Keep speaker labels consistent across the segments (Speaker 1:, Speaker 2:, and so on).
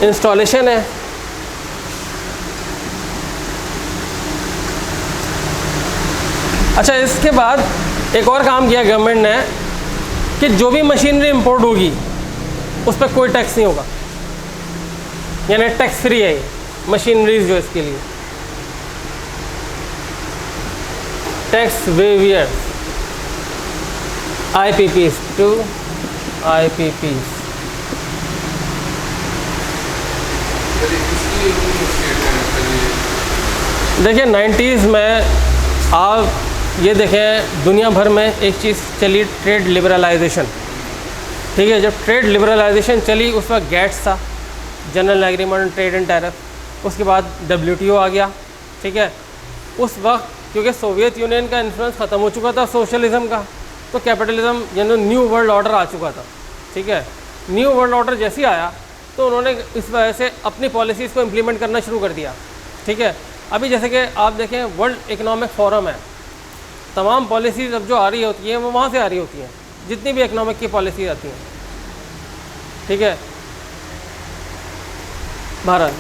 Speaker 1: Installation है। अच्छा, इसके बाद एक और काम किया गवर्नमेंट ने कि जो भी मशीनरी इंपोर्ट होगी उस पर कोई टैक्स नहीं होगा, यानी टैक्स फ्री है ये मशीनरीज जो इसके लिए। Tax waiver IPPs to IPPs। देखिए 90s में आप ये देखें दुनिया भर में एक चीज़ चली, ट्रेड लिबरलाइजेशन। ठीक है, जब ट्रेड लिबरलाइजेशन चली उस वक्त गैट्स था, general agreement on trade and tariff. उसके बाद WTO आ गया। ठीक है, उस वक्त क्योंकि सोवियत यूनियन का इन्फ्लुएंस ख़त्म हो चुका था सोशलिज्म का, तो कैपिटलिज्म यानी न्यू वर्ल्ड ऑर्डर आ चुका था। ठीक है, न्यू वर्ल्ड ऑर्डर जैसे ही आया तो उन्होंने इस वजह से अपनी पॉलिसीज़ को इम्प्लीमेंट करना शुरू कर दिया। ठीक है, अभी जैसे कि आप देखें वर्ल्ड इकोनॉमिक फोरम है, तमाम पॉलिसीज़ अब जो आ रही होती हैं वो वहाँ से आ रही होती हैं, जितनी भी इकोनॉमिक की पॉलिसी आती हैं। ठीक है, Bharat,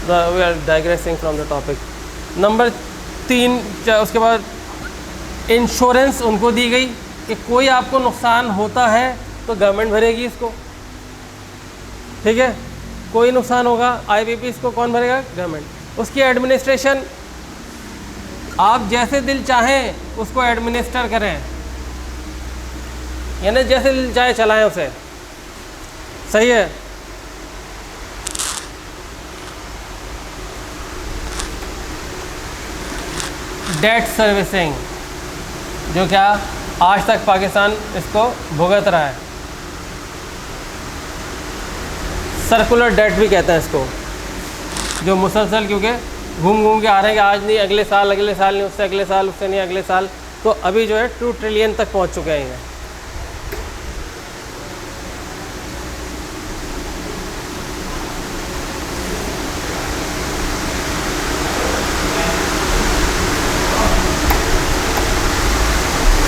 Speaker 1: we are digressing from the topic. Number 3, उसके बाद इंश्योरेंस उनको दी गई कि कोई आपको नुकसान होता है तो गवर्नमेंट भरेगी इसको। ठीक है, कोई नुकसान होगा IPPs को कौन भरेगा? गवर्नमेंट। उसकी एडमिनिस्ट्रेशन आप जैसे दिल चाहें उसको एडमिनिस्टर करें, यानी जैसे दिल चाहे चलाएं उसे। सही है। डेट सर्विसिंग, जो क्या आज तक पाकिस्तान इसको भुगत रहा है। सर्कुलर डेट भी कहते हैं इसको, जो मुसलसल क्योंकि घूम घूम के आ रहे हैं कि आज नहीं अगले साल नहीं, उससे अगले साल, उससे नहीं अगले साल, तो अभी जो है 2 ट्रिलियन तक पहुंच चुके हैं ये।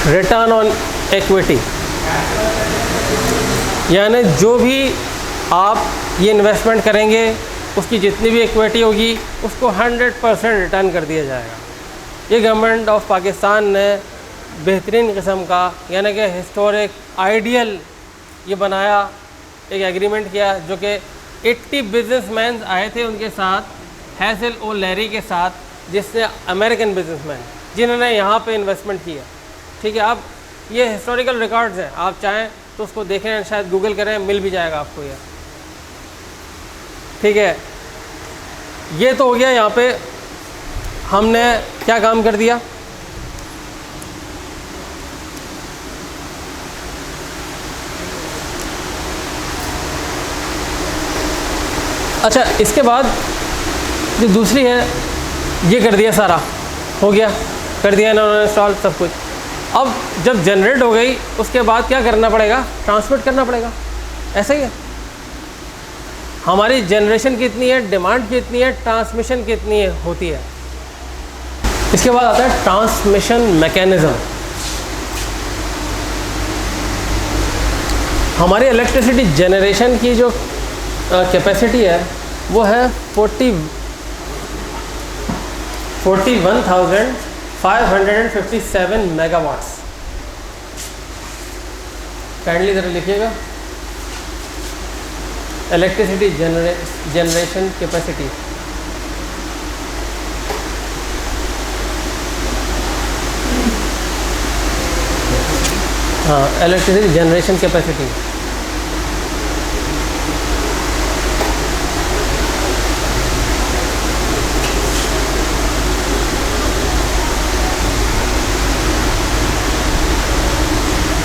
Speaker 1: रिटर्न ऑन इक्विटी, यानी जो भी आप ये इन्वेस्टमेंट करेंगे उसकी जितनी भी इक्विटी होगी उसको 100% रिटर्न कर दिया जाएगा। ये गवर्नमेंट ऑफ पाकिस्तान ने बेहतरीन किस्म का यानी कि हिस्टोरिक आइडियल ये बनाया, एक एग्रीमेंट किया जो कि 80 बिजनेसमैन आए थे उनके साथ, हैसल ओ लैरी के साथ, जिसने अमेरिकन बिजनेसमैन जिन्होंने यहाँ पे इन्वेस्टमेंट किया। ठीक है, आप ये हिस्टोरिकल रिकॉर्ड्स हैं, आप चाहें तो उसको देखें, शायद गूगल करें, मिल भी जाएगा आपको ये। ठीक है, ये तो हो गया। यहाँ पे हमने क्या काम कर दिया? अच्छा, इसके बाद जो दूसरी है ये कर दिया, सारा हो गया, कर दिया ना उन्होंने इंस्टॉल सब कुछ। अब जब जनरेट हो गई उसके बाद क्या करना पड़ेगा? ट्रांसमिट करना पड़ेगा। ऐसा ही है, हमारी जनरेशन कितनी है, डिमांड कितनी है, ट्रांसमिशन कितनी है होती है। इसके बाद आता है ट्रांसमिशन मैकेनिज़्म। हमारी इलेक्ट्रिसिटी जनरेशन की जो कैपेसिटी है वो है 41,557 मेगावाट्स। काइंडली ज़रा लिखिएगा, इलेक्ट्रिसिटी जनरेशन कैपेसिटी। हाँ, इलेक्ट्रिसिटी जनरेशन कैपेसिटी।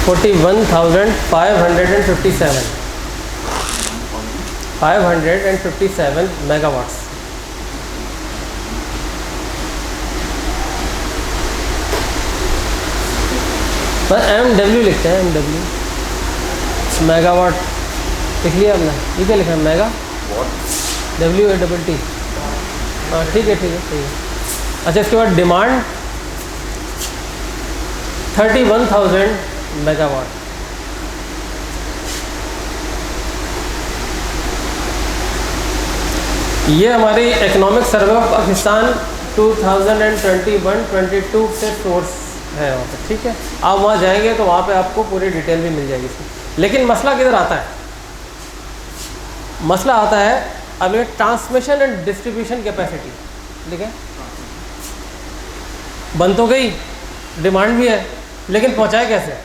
Speaker 1: $41,557 मेगावाट्स। बस MW लिखते हैं, MW मेगावाट लिख लिया आपने। ये क्या लिखा है? Mega WATT। हाँ ठीक है ठीक है ठीक है। अच्छा, इसके बाद डिमांड 31,000 मेगावाट। ये हमारी इकोनॉमिक सर्वे ऑफ पाकिस्तान 2021-22 से सोर्स है वहाँ पे, ठीक है। आप वहाँ जाएंगे तो वहाँ पे आपको पूरी डिटेल भी मिल जाएगी इसमें। लेकिन मसला किधर आता है? मसला आता है अब ये ट्रांसमिशन एंड डिस्ट्रीब्यूशन कैपेसिटी, ठीक है। बन तो गई, डिमांड भी है, लेकिन पहुँचाए कैसे?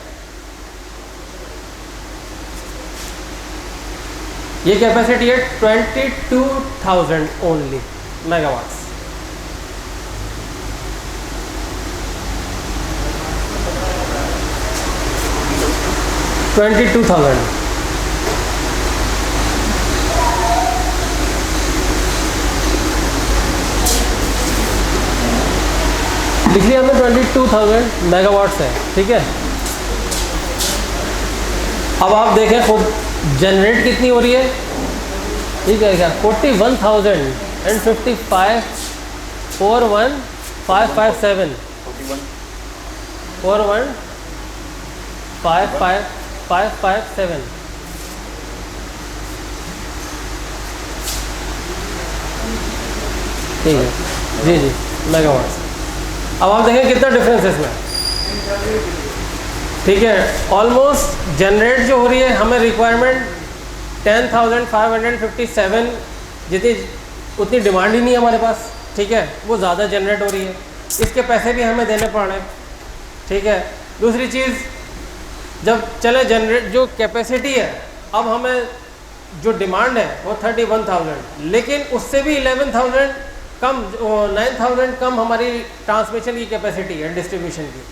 Speaker 1: ये कैपेसिटी है 22,000 ओनली मेगावाट्स। बिजली हमें 22,000 मेगावाट्स है, ठीक है। अब आप देखें खुद जनरेट कितनी हो रही है, ठीक है क्या? 41,055 41557 4155557 ठीक है जी जी मेगावाट्स। अब आप देखें कितना डिफरेंस है इसमें, ठीक है। ऑलमोस्ट जनरेट जो हो रही है हमें रिक्वायरमेंट 10,557 जितनी, उतनी डिमांड ही नहीं है हमारे पास, ठीक है। वो ज़्यादा जनरेट हो रही है, इसके पैसे भी हमें देने पड़ रहे हैं, ठीक है। दूसरी चीज़, जब चले जनरेट जो कैपेसिटी है, अब हमें जो डिमांड है वो 31,000, लेकिन उससे भी 11,000 कम, 9,000 कम हमारी ट्रांसमिशन की कैपेसिटी है, डिस्ट्रीब्यूशन की।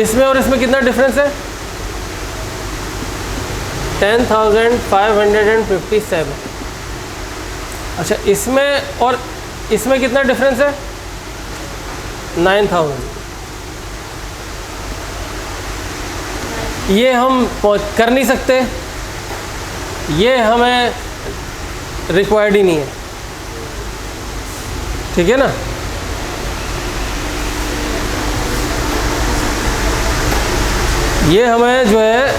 Speaker 1: इसमें और इसमें कितना डिफरेंस है? 10,557। अच्छा, इसमें और इसमें कितना डिफरेंस है? 9,000। ये हम कर नहीं सकते, ये हमें रिक्वायर्ड ही नहीं है, ठीक है ना। ये हमें जो है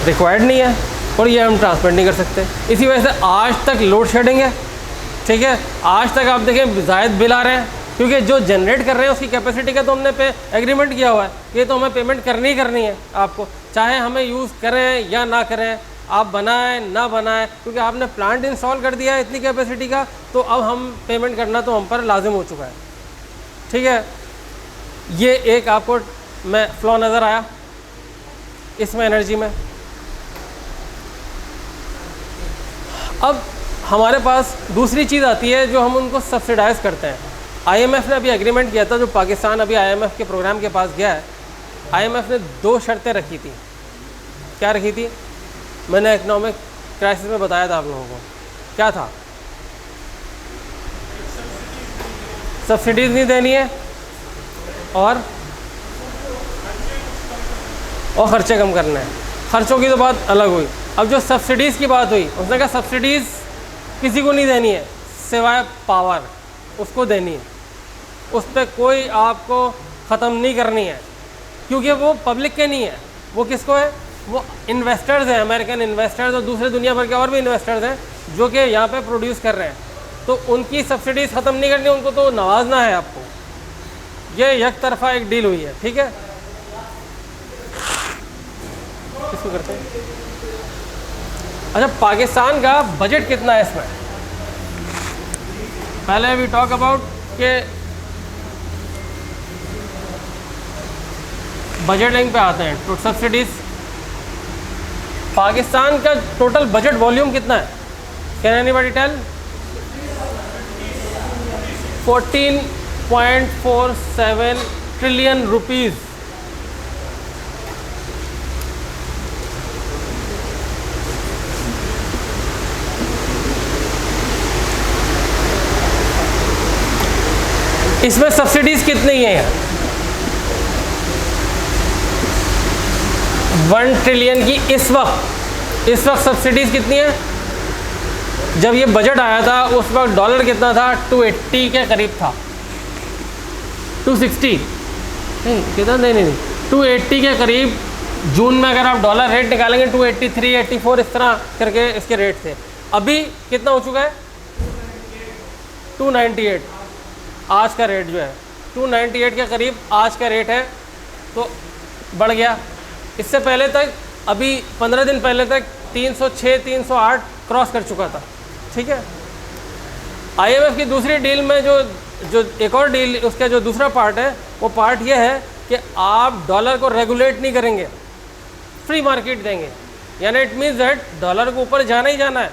Speaker 1: रिक्वायर्ड नहीं है और ये हम ट्रांसमिट नहीं कर सकते। इसी वजह से आज तक लोड शेडिंग है, ठीक है। आज तक आप देखें ज़ायद बिल आ रहे हैं, क्योंकि जो जनरेट कर रहे हैं उसकी कैपेसिटी का तो हमने एग्रीमेंट किया हुआ है, ये तो हमें पेमेंट करनी ही करनी है आपको, चाहे हमें यूज़ करें या ना करें, आप बनाएं ना बनाएं, क्योंकि आपने प्लांट इंस्टॉल कर दिया है इतनी कैपेसिटी का, तो अब हम पेमेंट करना तो हम पर लाजिम हो चुका है, ठीक है। ये एक आपको मैं फ्लो नज़र आया इसमें एनर्जी में। अब हमारे पास दूसरी चीज़ आती है जो हम उनको सब्सिडाइज़ करते हैं। आईएमएफ ने अभी एग्रीमेंट किया था, जो पाकिस्तान अभी आईएमएफ के प्रोग्राम के पास गया है, आईएमएफ ने 2 शर्तें रखी थी। क्या रखी थी? मैंने इकोनॉमिक क्राइसिस में बताया था आप लोगों को, क्या था? सब्सिडीज़ नहीं देनी है और ख़र्चे कम करना है। ख़र्चों की तो बात अलग हुई। अब जो सब्सिडीज़ की बात हुई, उसने कहा सब्सिडीज़ किसी को नहीं देनी है सिवाय पावर, उसको देनी है, उस पर कोई आपको ख़त्म नहीं करनी है, क्योंकि वो पब्लिक के नहीं है, वो किसको है? वो इन्वेस्टर्स हैं, अमेरिकन इन्वेस्टर्स और दूसरे दुनिया भर के और भी इन्वेस्टर्स हैं जो कि यहाँ पे प्रोड्यूस कर रहे हैं, तो उनकी सब्सिडीज़ ख़त्म नहीं करनी, उनको तो नवाजना है आपको। ये एक तरफा एक डील हुई है, ठीक है। किसको करते हैं? अच्छा, पाकिस्तान का बजट कितना है इसमें? पहले वी टॉक अबाउट के बजटिंग पे आते हैं, तो सब्सिडीज। पाकिस्तान का टोटल बजट वॉल्यूम कितना है? Can anybody tell? 14.47 trillion rupees. इसमें सब्सिडीज कितनी है? 1 ट्रिलियन की इस वक्त सब्सिडीज कितनी है? जब ये बजट आया था उस वक्त डॉलर कितना था? 280 के करीब था, 260 नहीं, कितना नहीं 280 के करीब जून में अगर आप डॉलर रेट निकालेंगे 283, 84 इस तरह करके इसके रेट थे। अभी कितना हो चुका है? 298 आज का रेट जो है 298 के करीब आज का रेट है, तो बढ़ गया। इससे पहले तक अभी 15 दिन पहले तक 306, 308 क्रॉस कर चुका था। ठीक है, IMF की दूसरी डील में जो एक और डील, उसका जो दूसरा पार्ट है, वो पार्ट ये है कि आप डॉलर को रेगुलेट नहीं करेंगे, फ्री मार्केट देंगे। यानी इट मीन्स दैट डॉलर को ऊपर जाना ही जाना है।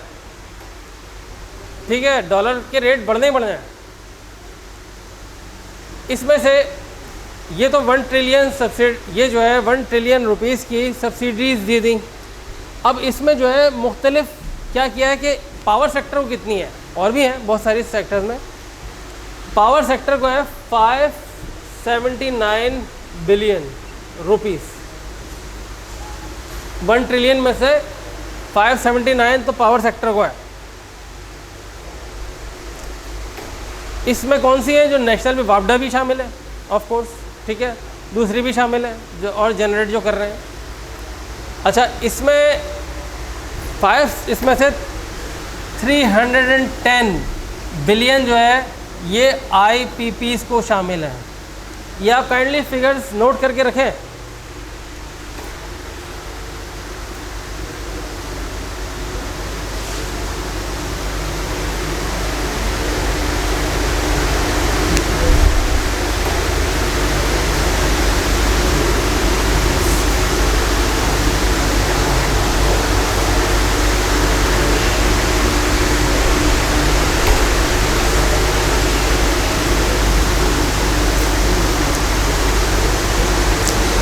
Speaker 1: ठीक है, डॉलर के रेट बढ़ने ही बढ़ने हैं। इसमें से ये तो 1 ट्रिलियन सब्सिडी, ये जो है 1 ट्रिलियन रुपीस की सब्सिडीज़ दे दी। अब इसमें जो है मुख्तलिफ क्या किया है कि पावर सेक्टर को कितनी है, और भी है बहुत सारी सेक्टर्स में। पावर सेक्टर को है 579 बिलियन रुपीस। 1 ट्रिलियन में से 579 तो पावर सेक्टर को है। इसमें कौन सी है? जो नेशनल में वापडा भी शामिल है ऑफ कोर्स, ठीक है, दूसरी भी शामिल है जो और जनरेट जो कर रहे हैं। अच्छा, इसमें से 310 बिलियन जो है ये IPPs को शामिल है। ये आप काइंडली फिगर्स नोट करके रखें।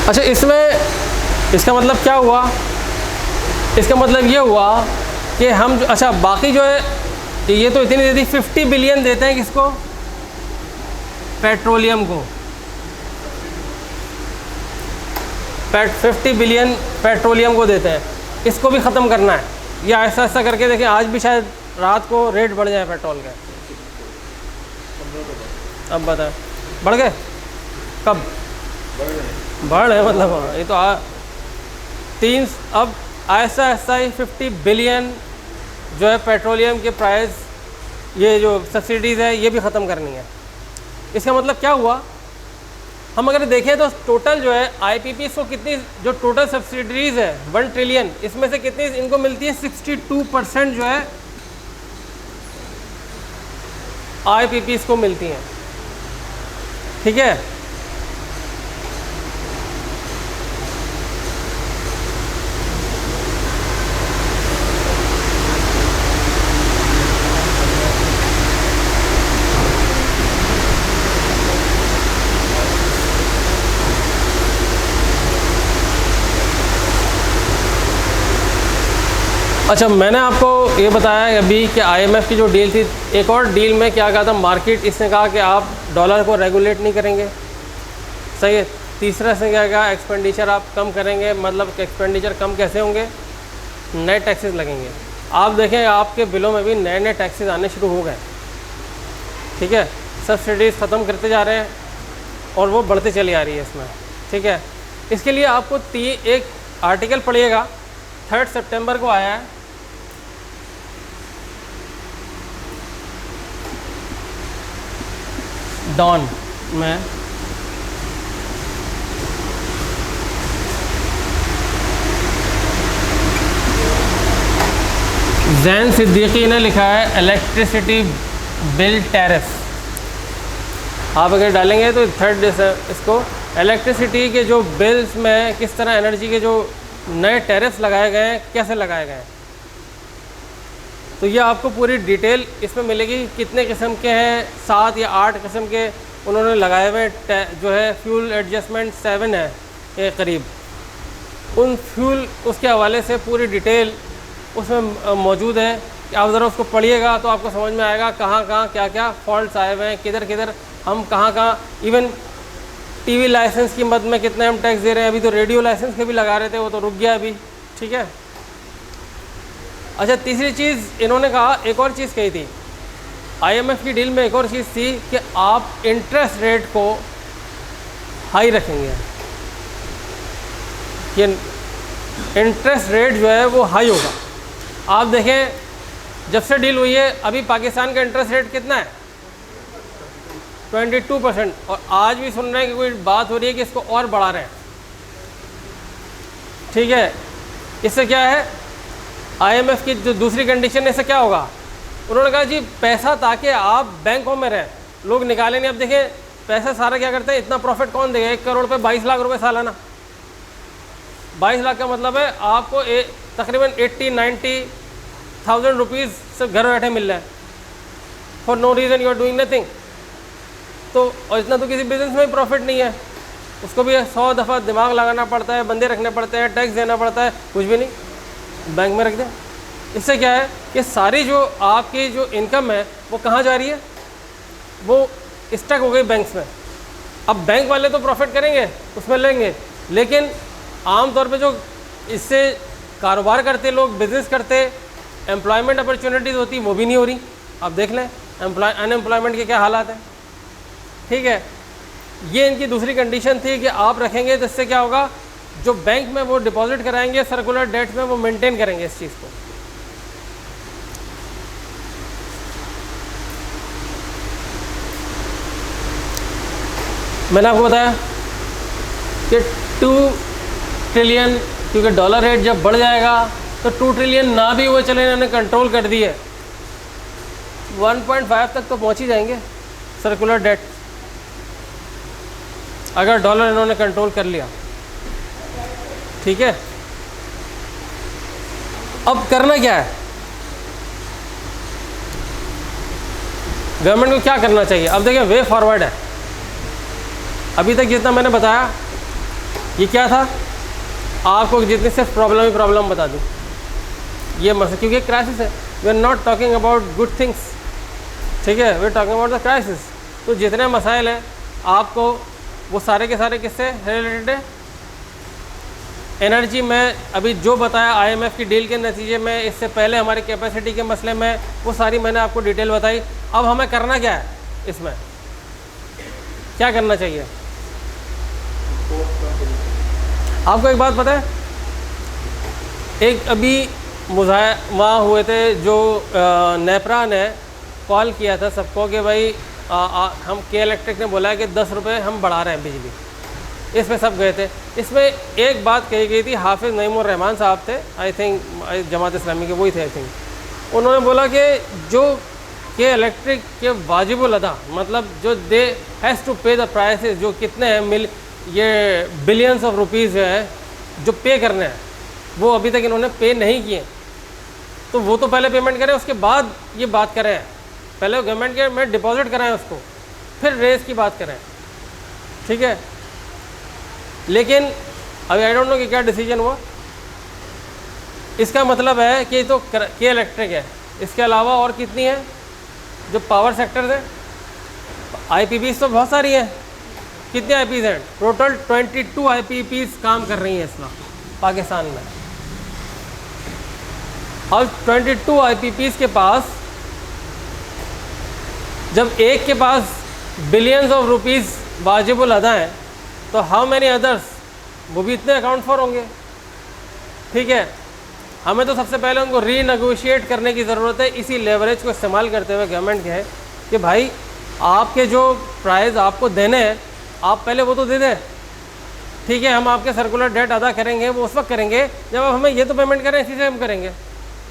Speaker 1: अच्छा, इसमें इसका मतलब क्या हुआ? इसका मतलब ये हुआ कि हम जो, अच्छा बाकी जो है ये तो इतनी देती, 50 बिलियन देते हैं किसको? पेट्रोलियम को। 50 बिलियन पेट्रोलियम को देते हैं। इसको भी ख़त्म करना है। ये ऐसा ऐसा करके देखें, आज भी शायद रात को रेट बढ़ जाए पेट्रोल के। अब बताएं, बढ़ गए? कब बढ़ है? मतलब ये तो अब ऐसा ऐसा ही 50 बिलियन जो है पेट्रोलियम के प्राइस, ये जो सब्सिडीज़ है ये भी ख़त्म करनी है। इसका मतलब क्या हुआ? हम अगर देखें तो टोटल जो है IPPs को कितनी, जो टोटल सब्सिडीज़ है 1 ट्रिलियन, इसमें से कितनी इनको मिलती है? 62% जो है IPPs को मिलती हैं। ठीक है, अच्छा, मैंने आपको ये बताया अभी कि IMF की जो डील थी, एक और डील में क्या कहा था मार्केट, इसने कहा कि आप डॉलर को रेगुलेट नहीं करेंगे, सही है। तीसरा से क्या कहा? एक्सपेंडिचर आप कम करेंगे। मतलब एक्सपेंडिचर कम कैसे होंगे? नए टैक्सेस लगेंगे। आप देखें आपके बिलों में भी नए नए टैक्सेस आने शुरू हो गए। ठीक है, सब्सिडीज़ ख़त्म करते जा रहे हैं और वो बढ़ते चली आ रही है इसमें। ठीक है, इसके लिए आपको एक आर्टिकल पढ़िएगा, 3 सितंबर को आया है। डॉन में जैन सिद्दीकी ने लिखा है इलेक्ट्रिसिटी बिल टैरिफ। आप अगर डालेंगे तो 3 इसको इलेक्ट्रिसिटी के जो बिल्स में किस तरह एनर्जी के जो नए टैरिफ्स लगाए गए हैं, कैसे लगाए गए हैं, तो ये आपको पूरी डिटेल इसमें मिलेगी। कितने किस्म के हैं? 7 या 8 किस्म के उन्होंने लगाए हुए जो है। फ्यूल एडजस्टमेंट 7 है के करीब। उन फ्यूल उसके हवाले से पूरी डिटेल उसमें मौजूद है। आप ज़रा उसको पढ़िएगा तो आपको समझ में आएगा कहाँ कहाँ क्या क्या फॉल्ट्स आए हुए हैं, किधर किधर हम कहाँ कहाँ, इवन TV लाइसेंस की मद में कितने हम टैक्स दे रहे हैं। अभी तो रेडियो लाइसेंस के भी लगा रहे थे, वो तो रुक गया अभी। ठीक है, अच्छा तीसरी चीज़ इन्होंने कहा, एक और चीज़ कही थी IMF की डील में, एक और चीज़ थी कि आप इंटरेस्ट रेट को हाई रखेंगे। कि इंटरेस्ट रेट जो है वो हाई होगा। आप देखें जब से डील हुई है अभी पाकिस्तान का इंटरेस्ट रेट कितना है 22%, और आज भी सुन रहे हैं कि कोई बात हो रही है कि इसको और बढ़ा रहे हैं। ठीक है, इससे क्या है, IMF की जो दूसरी कंडीशन है, इससे क्या होगा, उन्होंने कहा जी पैसा ताकि आप बैंकों में रहें, लोग निकाले नहीं। अब देखें पैसा सारा क्या करते हैं, इतना प्रॉफिट कौन देगा, 1 करोड़ पे 22 लाख रुपए सालाना। 22 लाख का मतलब है आपको तकरीबन 80-90,000 रुपीज़ सिर्फ घर बैठे मिल रहा है, for no reason, you are doing nothing. तो और इतना तो किसी बिजनेस में भी प्रॉफिट नहीं है, उसको भी 100 दफ़ा दिमाग लगाना पड़ता है, बंदे रखने पड़ते हैं, टैक्स देना पड़ता है, कुछ भी नहीं, बैंक में रख दें। इससे क्या है कि सारी जो आपकी जो इनकम है वो कहाँ जा रही है, वो स्टक हो गई बैंक्स में। अब बैंक वाले तो प्रॉफिट करेंगे, उसमें लेंगे, लेकिन आम तौर पे जो इससे कारोबार करते लोग, बिजनेस करते, एम्प्लॉयमेंट अपॉर्चुनिटीज़ होती, वो भी नहीं हो रही। आप देख लें अनएम्प्लॉयमेंट के क्या हालात हैं। ठीक है, ये इनकी दूसरी कंडीशन थी कि आप रखेंगे तो इससे क्या होगा, जो बैंक में वो डिपॉजिट कराएंगे सर्कुलर डेट्स में, वो मेंटेन करेंगे इस चीज़ को। मैंने आपको बताया कि 2 ट्रिलियन, क्योंकि डॉलर रेट जब बढ़ जाएगा तो 2 ट्रिलियन ना भी वो चले, इन्होंने कंट्रोल कर दी है, 1.5 तक तो पहुंच ही जाएंगे सर्कुलर डेट, अगर डॉलर इन्होंने कंट्रोल कर लिया। ठीक है, अब करना क्या है, गवर्नमेंट को क्या करना चाहिए। अब देखिए वे फॉरवर्ड है, अभी तक जितना मैंने बताया ये क्या था, आपको जितनी सिर्फ प्रॉब्लम ही प्रॉब्लम बता दूँ, ये मसला, क्योंकि क्राइसिस है, we are not talking about good things. ठीक है, we are talking about the crisis. तो जितने मसाइल हैं आपको वो सारे के सारे किससे रिलेटेड है, एनर्जी में अभी जो बताया IMF की डील के नतीजे में, इससे पहले हमारी कैपेसिटी के मसले में, वो सारी मैंने आपको डिटेल बताई। अब हमें करना क्या है, इसमें क्या करना चाहिए। आपको एक बात पता है, एक अभी वहाँ हुए थे जो नेपरा ने कॉल किया था सबको कि भाई हम के इलेक्ट्रिक ने बोला है कि 10 रुपये हम बढ़ा रहे हैं बिजली, इसमें सब गए थे। इसमें एक बात कही गई थी, हाफिज़ नईमुर रहमान साहब थे, आई थिंक जमात इस्लामी के वही थे आई थिंक, उन्होंने बोला कि जो के इलेक्ट्रिक के वाजिबुल अदा, मतलब जो दे हैज़ टू पे द प्राइसेस, जो कितने हैं ये बिलियंस ऑफ रुपीज़ जो है जो पे करने हैं, वो अभी तक इन्होंने पे नहीं किए। तो वो तो पहले पेमेंट करें, उसके बाद ये बात करें, पहले गवर्नमेंट के में डिपॉजिट कराएं उसको, फिर रेस की बात करें। ठीक है, लेकिन अभी आई डोंट नो कि क्या डिसीजन हुआ। इसका मतलब है कि तो के इलेक्ट्रिक है, इसके अलावा और कितनी है जो पावर सेक्टर है, IPPs तो बहुत सारी हैं। कितने IPPs हैं टोटल, 22 IPPs काम कर रही हैं इस वक्त पाकिस्तान में। और 22 IPPs के पास, जब एक के पास बिलियंस ऑफ रुपीज़ वाजिबुल अदा हैं, तो हाउ मैनी अदर्स, वो भी इतने अकाउंट फॉर होंगे। ठीक है, हमें तो सबसे पहले उनको रीनेगोशिएट करने की ज़रूरत है। इसी लेवरेज को इस्तेमाल करते हुए गवर्नमेंट के है कि भाई आपके जो प्राइस आपको देने हैं, आप पहले वो तो दे दें। ठीक है, हम आपके सर्कुलर डेट अदा करेंगे, वो उस वक्त करेंगे जब आप हमें ये तो पेमेंट करें, इसी से हम करेंगे,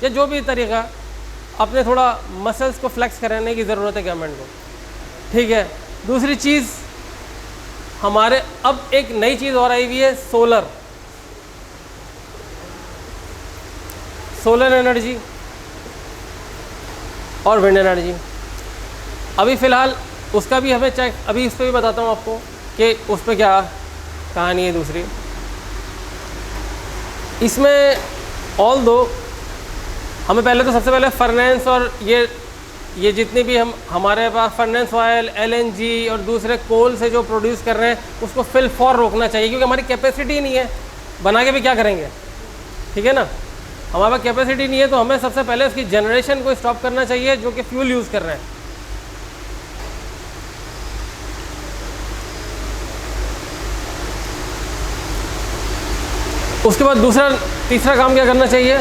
Speaker 1: या जो भी तरीका, अपने थोड़ा मसल्स को फ्लेक्स करने की ज़रूरत है गवर्नमेंट को। ठीक है, दूसरी चीज़ हमारे अब एक नई चीज़ और आई हुई है, सोलर एनर्जी और विंड एनर्जी। अभी फ़िलहाल उसका भी हमें चेक, अभी इस पर भी बताता हूँ आपको कि उस पर क्या कहानी है। दूसरी इसमें ऑल दो हमें पहले तो सबसे पहले फर्नेंस और ये जितने भी हमारे पास फर्नेंस ऑयल, LNG और दूसरे कोल से जो प्रोड्यूस कर रहे हैं, उसको फिल फॉर रोकना चाहिए, क्योंकि हमारी कैपेसिटी नहीं है, बना के भी क्या करेंगे। ठीक है ना, हमारे पास कैपेसिटी नहीं है, तो हमें सबसे पहले उसकी जनरेशन को स्टॉप करना चाहिए जो कि फ्यूल यूज़ कर रहे हैं। उसके बाद तीसरा काम क्या करना चाहिए,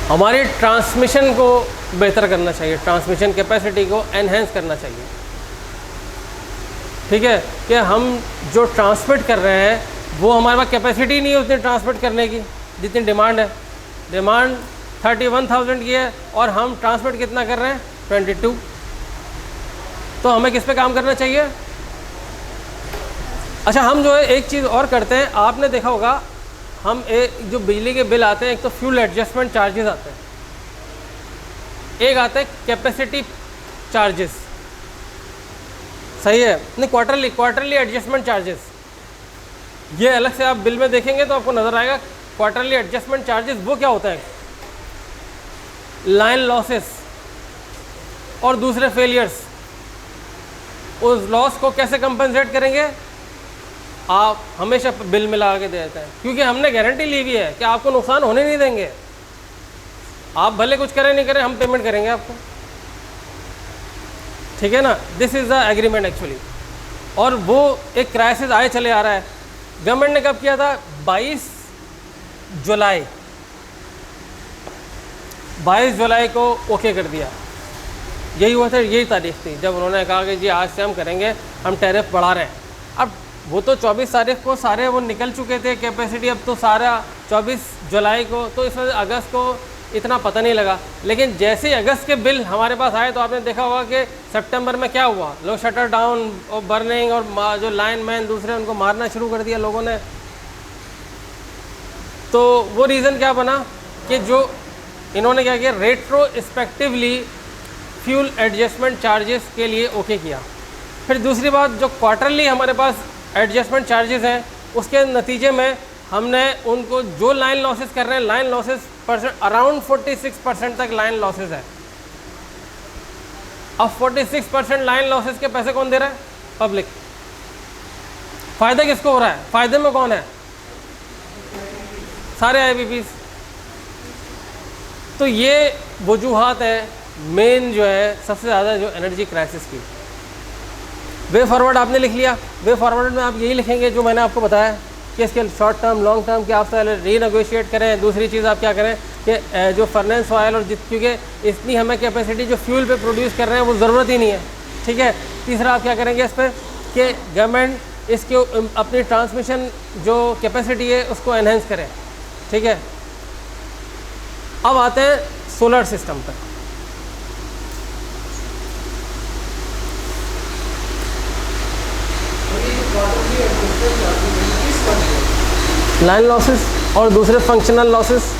Speaker 1: हमारी ट्रांसमिशन को बेहतर करना चाहिए, ट्रांसमिशन कैपेसिटी को एनहेंस करना चाहिए। ठीक है, कि हम जो ट्रांसमिट कर रहे हैं वो हमारे पास कैपेसिटी नहीं है उतनी ट्रांसमिट करने की जितनी डिमांड है। डिमांड 31,000 की है और हम ट्रांसमिट कितना कर रहे हैं, 22। तो हमें किस पे काम करना चाहिए। अच्छा, हम जो है एक चीज़ और करते हैं, आपने देखा होगा, हम जो बिजली के बिल आते हैं, एक तो फ्यूल एडजस्टमेंट चार्जेस आते हैं, एक आते हैं कैपेसिटी चार्जेस, सही है, नहीं क्वार्टरली एडजस्टमेंट चार्जेस। ये अलग से आप बिल में देखेंगे तो आपको नज़र आएगा। क्वार्टरली एडजस्टमेंट चार्जेस वो क्या होता है, लाइन लॉसेस और दूसरे फेलियर्स, उस लॉस को कैसे कंपनसेट करेंगे, आप हमेशा बिल में लगा के दे देते हैं, क्योंकि हमने गारंटी ली हुई है कि आपको नुकसान होने नहीं देंगे। आप भले कुछ करें नहीं करें, हम पेमेंट करेंगे आपको, ठीक है ना। This is the agreement actually. और वो एक क्राइसिस आए चले आ रहा है। गवर्नमेंट ने कब किया था, 22 जुलाई को ओके कर दिया। यही हुआ था, यही तारीख थी जब उन्होंने कहा कि जी आज से हम करेंगे, हम टैरिफ बढ़ा रहे हैं। अब वो तो 24 तारीख को सारे वो निकल चुके थे कैपेसिटी, अब तो सारा 24 जुलाई को, तो इस वजह अगस्त को इतना पता नहीं लगा। लेकिन जैसे ही अगस्त के बिल हमारे पास आए तो आपने देखा होगा कि सितंबर में क्या हुआ, लोग शटर डाउन और बर्निंग और जो लाइन मैन दूसरे उनको मारना शुरू कर दिया लोगों ने। तो वो रीज़न क्या बना कि जो इन्होंने क्या किया, रेट्रोस्पेक्टिवली फ्यूल एडजस्टमेंट चार्जेस के लिए ओके किया। फिर दूसरी बात, जो क्वार्टरली हमारे पास एडजस्टमेंट चार्जेस हैं, उसके नतीजे में हमने उनको जो लाइन लॉसेस कर रहे हैं, लाइन लॉसेस परसेंट अराउंड 46% तक लाइन लॉसेस है। अब 46% लाइन लॉसेस के पैसे कौन दे रहा है, पब्लिक। फ़ायदा किसको हो रहा है, फ़ायदे में कौन है, सारे IPPs। तो ये वजूहात है मेन जो है सबसे ज़्यादा जो एनर्जी क्राइसिस की। वे फॉरवर्ड आपने लिख लिया, वे फॉरवर्ड में आप यही लिखेंगे जो मैंने आपको बताया कि इसके शॉर्ट टर्म लॉन्ग टर्म की आप रीनेगोशिएट करें। दूसरी चीज़ आप क्या करें कि जो फर्नेस ऑयल और क्योंकि इतनी हमें कैपेसिटी जो फ्यूल पे प्रोड्यूस कर रहे हैं वो ज़रूरत ही नहीं है, ठीक है। तीसरा आप क्या करेंगे इस पर कि गवर्नमेंट इसके अपनी ट्रांसमिशन जो कैपेसिटी है उसको एनहेंस करें, ठीक है। अब आते हैं सोलर सिस्टम पर। लाइन लॉसेस और दूसरे फंक्शनल लॉसेस।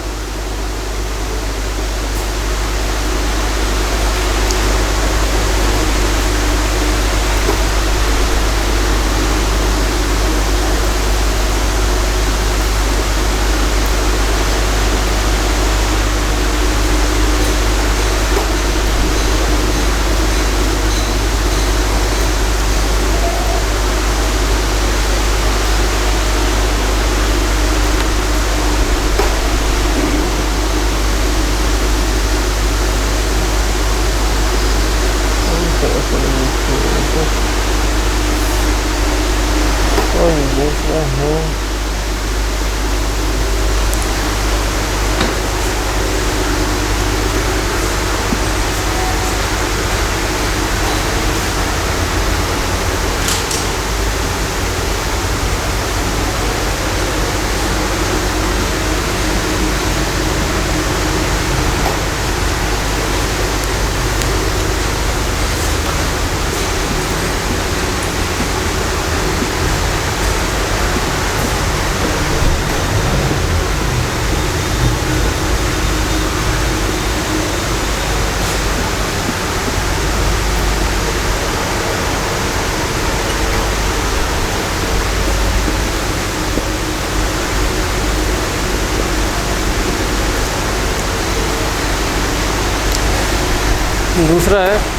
Speaker 1: दूसरा है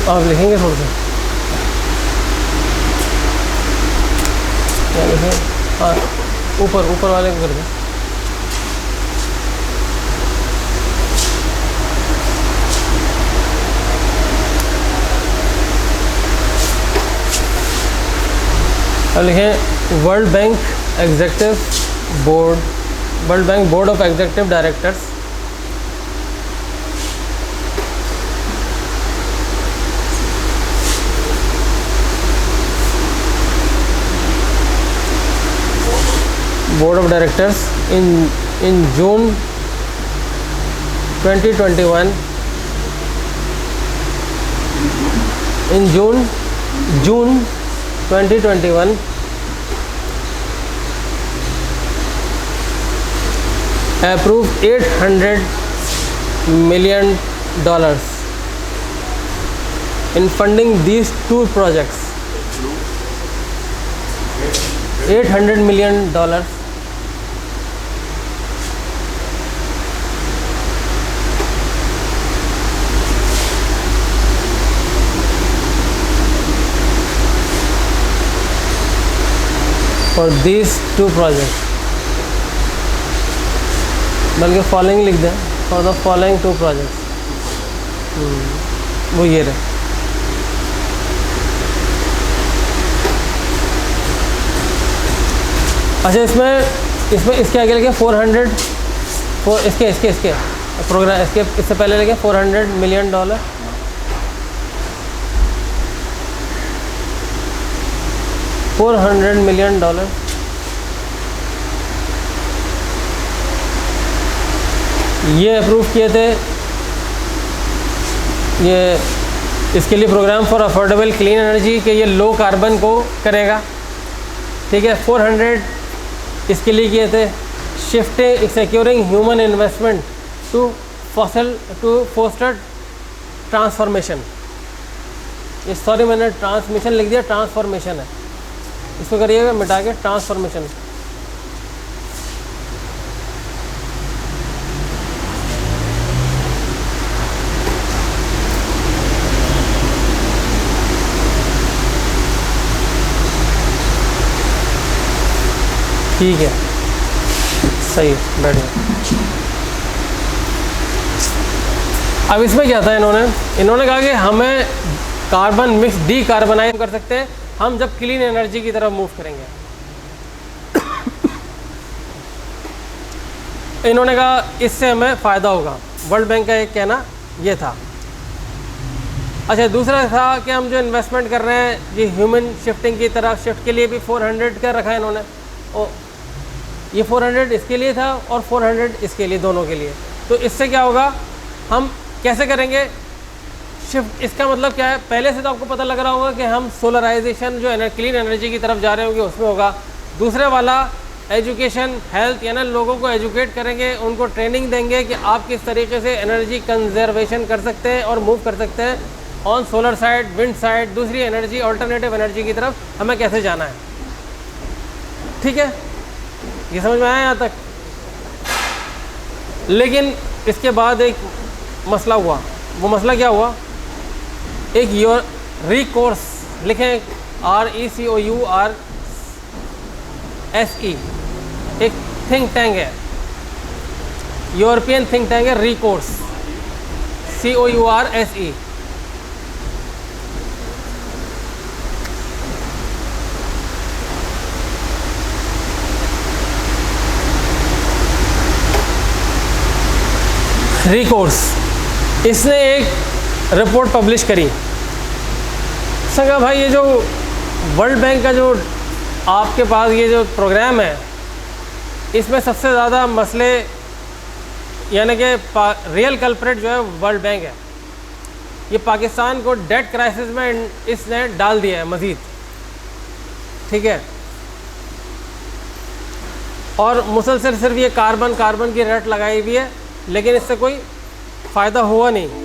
Speaker 1: आप लिखेंगे थोड़ा सा, क्या लिखें? हाँ, ऊपर वाले को कर दें। अब लिखें world bank executive board, world bank board of executive directors board of directors in June 2021, in June 2021 approved $800 million in funding these two projects. $800 million for these two projects, बल्कि फॉलोइंग लिख दें, for the following two projects. वो ये रहे। अच्छा, इसमें इसके आगे लिखे 400, इसके प्रोग्राम, इससे पहले लिखे $400 million, $400 million। ये अप्रूव किए थे, ये इसके लिए programme for affordable clean energy के ये लो कार्बन को करेगा, ठीक है। 400 इसके लिए किए थे shifting securing human investment to foster transformation. ये सॉरी मैंने ट्रांसमिशन लिख दिया, ट्रांसफॉर्मेशन है, इसको करिएगा मिटा के ट्रांसफॉर्मेशन। ठीक है, सही है, बैठ गया। अब इसमें क्या था, इन्होंने कहा कि हमें कार्बन मिक्स डीकार्बनाइज कर सकते हैं हम जब क्लीन एनर्जी की तरफ मूव करेंगे। इन्होंने कहा इससे हमें फ़ायदा होगा, वर्ल्ड बैंक का एक कहना ये था। अच्छा, दूसरा था कि हम जो इन्वेस्टमेंट कर रहे हैं ये ह्यूमन शिफ्टिंग की तरफ शिफ्ट के लिए भी 400 का रखा है इन्होंने, और ये 400 इसके लिए था और 400 इसके लिए, दोनों के लिए। तो इससे क्या होगा, हम कैसे करेंगे शिफ्ट, इसका मतलब क्या है, पहले से तो आपको पता लग रहा होगा कि हम सोलराइजेशन जो क्लीन एनर्जी की तरफ जा रहे होंगे उसमें होगा। दूसरे वाला एजुकेशन हेल्थ, यानी लोगों को एजुकेट करेंगे, उनको ट्रेनिंग देंगे कि आप किस तरीके से एनर्जी कंजर्वेशन कर सकते हैं और मूव कर सकते हैं on solar side, wind side, दूसरी एनर्जी, ऑल्टरनेटिव एनर्जी की तरफ हमें कैसे जाना है। ठीक है, ये समझ में आया यहाँ तक। लेकिन इसके बाद एक मसला हुआ, वो मसला क्या हुआ, एक रिकोर्स लिखें, RECOURSE, एक थिंक टैंक है, यूरोपियन थिंक टैंक है, रिकोर्स, COURSE। रिकोर्स, इसने एक रिपोर्ट पब्लिश करी। संगा भाई, ये जो वर्ल्ड बैंक का जो आपके पास ये जो प्रोग्राम है, इसमें सबसे ज़्यादा मसले, यानी कि रियल कल्प्रेट जो है वर्ल्ड बैंक है। ये पाकिस्तान को डेट क्राइसिस में इसने डाल दिया है मज़ीद, ठीक है। और मुसलसल सिर्फ ये कार्बन की रेट लगाई हुई है, लेकिन इससे कोई फ़ायदा हुआ नहीं।